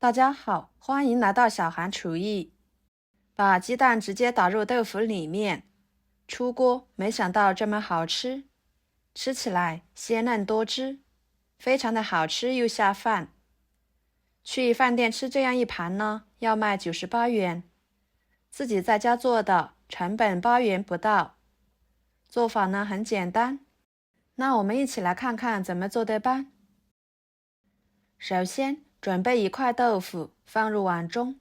大家好，欢迎来到小韩厨艺。把鸡蛋直接打入豆腐里面，出锅，没想到这么好吃，吃起来鲜嫩多汁，非常的好吃又下饭。去饭店吃这样一盘呢，要卖98元，自己在家做的，成本8元不到。做法呢很简单，那我们一起来看看怎么做的吧。首先，准备1块豆腐，放入碗中，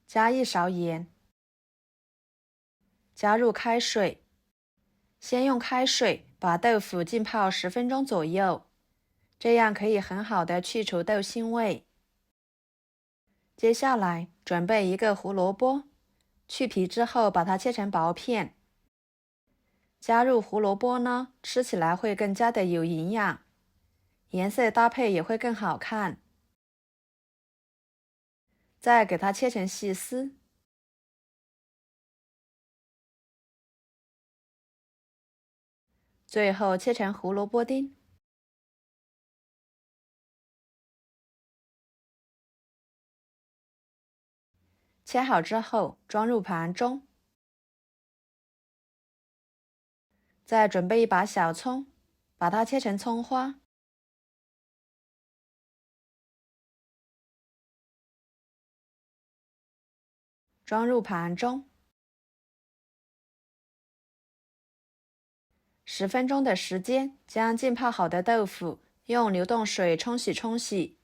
加1勺盐，加入开水，先用开水把豆腐浸泡10分钟左右，这样可以很好的去除豆腥味。接下来准备1个胡萝卜，去皮之后把它切成薄片。加入胡萝卜呢，吃起来会更加的有营养，颜色搭配也会更好看。再给它切成细丝。最后切成胡萝卜丁。切好之后装入盘中。再准备1把小葱，把它切成葱花。装入盘中。10分钟的时间，将浸泡好的豆腐用流动水冲洗，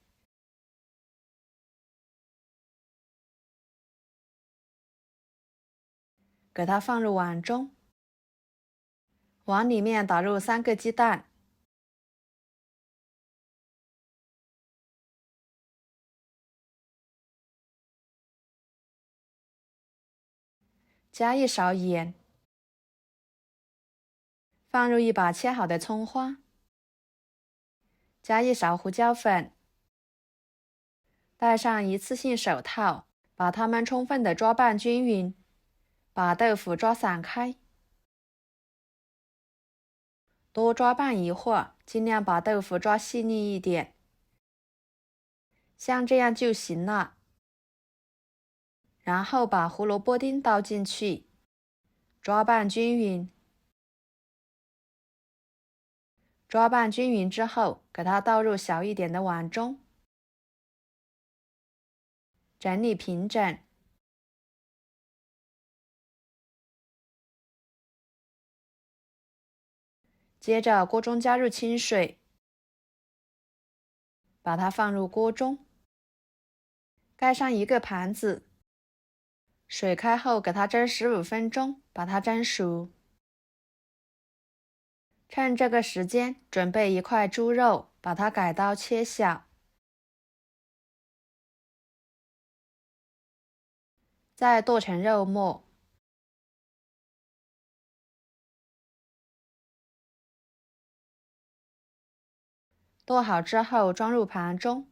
给它放入碗中。碗里面打入3个鸡蛋，加1勺盐，放入1把切好的葱花，加1勺胡椒粉，戴上一次性手套，把它们充分的抓拌均匀，把豆腐抓散开，多抓拌一会儿，尽量把豆腐抓细腻一点，像这样就行了。然后把胡萝卜丁倒进去，抓拌均匀。抓拌均匀之后，给它倒入小一点的碗中，整理平整。接着锅中加入清水，把它放入锅中，盖上1个盘子，水开后给它蒸15分钟，把它蒸熟。趁这个时间，准备1块猪肉，把它改刀切小，再剁成肉末。剁好之后装入盘中。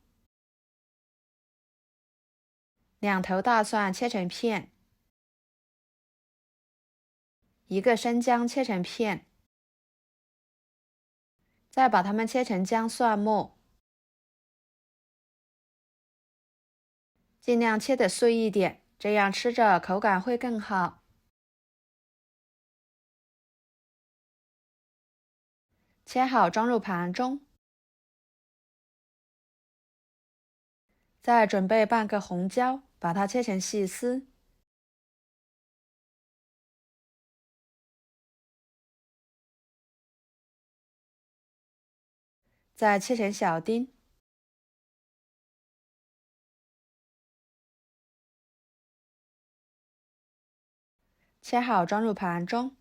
2头大蒜切成片，1个生姜切成片，再把它们切成姜蒜末，尽量切得碎一点，这样吃着口感会更好。切好装入盘中。再准备半个红椒，把它切成细丝。再切成小丁。切好装入盘中。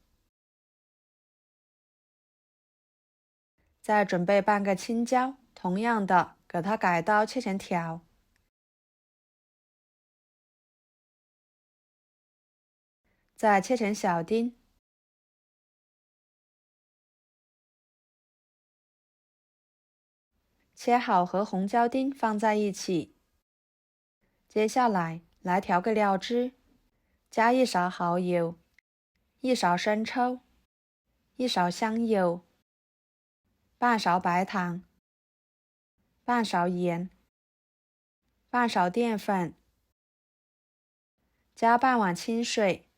再准备半个青椒，同样的给它改刀切成条。再切成小丁。切好和红椒丁放在一起。接下来调个料汁，加1勺蚝油，1勺生抽，1勺香油，半勺白糖，半勺盐，半勺淀粉，加半碗清水，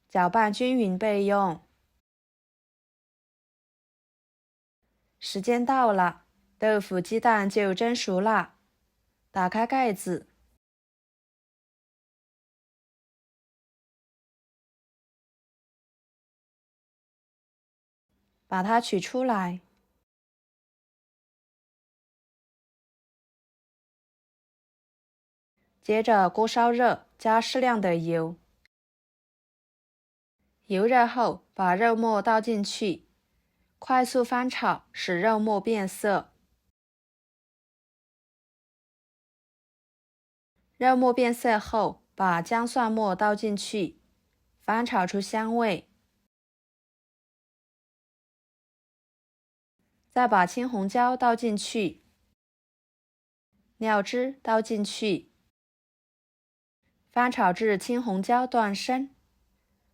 搅拌均匀备用。时间到了，豆腐鸡蛋就蒸熟了，打开盖子，把它取出来。接着锅烧热，加适量的油。油热后，把肉末倒进去，快速翻炒，使肉末变色。肉末变色后，把姜蒜末倒进去，翻炒出香味。再把青红椒倒进去，料汁倒进去，翻炒至青红椒断生，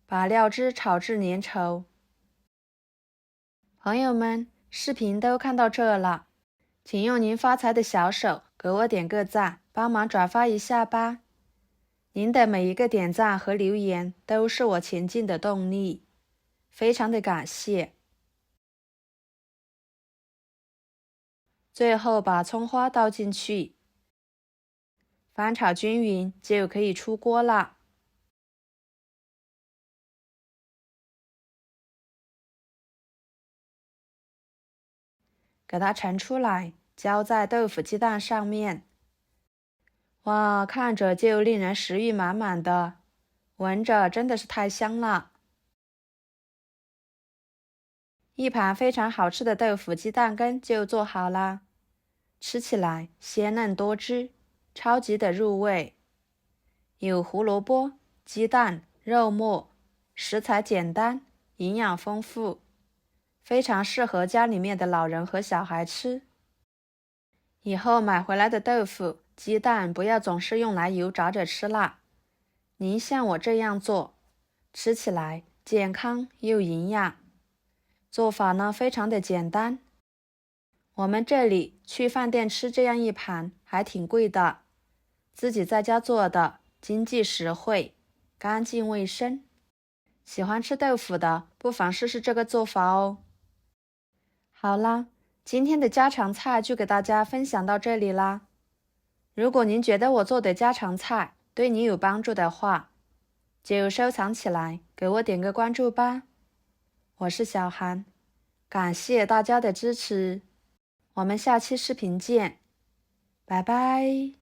把料汁炒至粘稠。朋友们，视频都看到这了，请用您发财的小手给我点个赞，帮忙转发一下吧。您的每一个点赞和留言都是我前进的动力，非常的感谢。最后把葱花倒进去，翻炒均匀就可以出锅了。给它盛出来，浇在豆腐鸡蛋上面。哇，看着就令人食欲满满的，闻着真的是太香了。一盘非常好吃的豆腐鸡蛋羹就做好啦，吃起来鲜嫩多汁，超级的入味。有胡萝卜、鸡蛋、肉末，食材简单，营养丰富，非常适合家里面的老人和小孩吃。以后买回来的豆腐、鸡蛋不要总是用来油炸着吃啦，您像我这样做，吃起来健康又营养。做法呢非常的简单，我们这里去饭店吃这样一盘还挺贵的，自己在家做的经济实惠，干净卫生。喜欢吃豆腐的不妨试试这个做法哦。好啦，今天的家常菜就给大家分享到这里啦。如果您觉得我做的家常菜对你有帮助的话，就收藏起来，给我点个关注吧。我是小韩，感谢大家的支持，我们下期视频见，拜拜。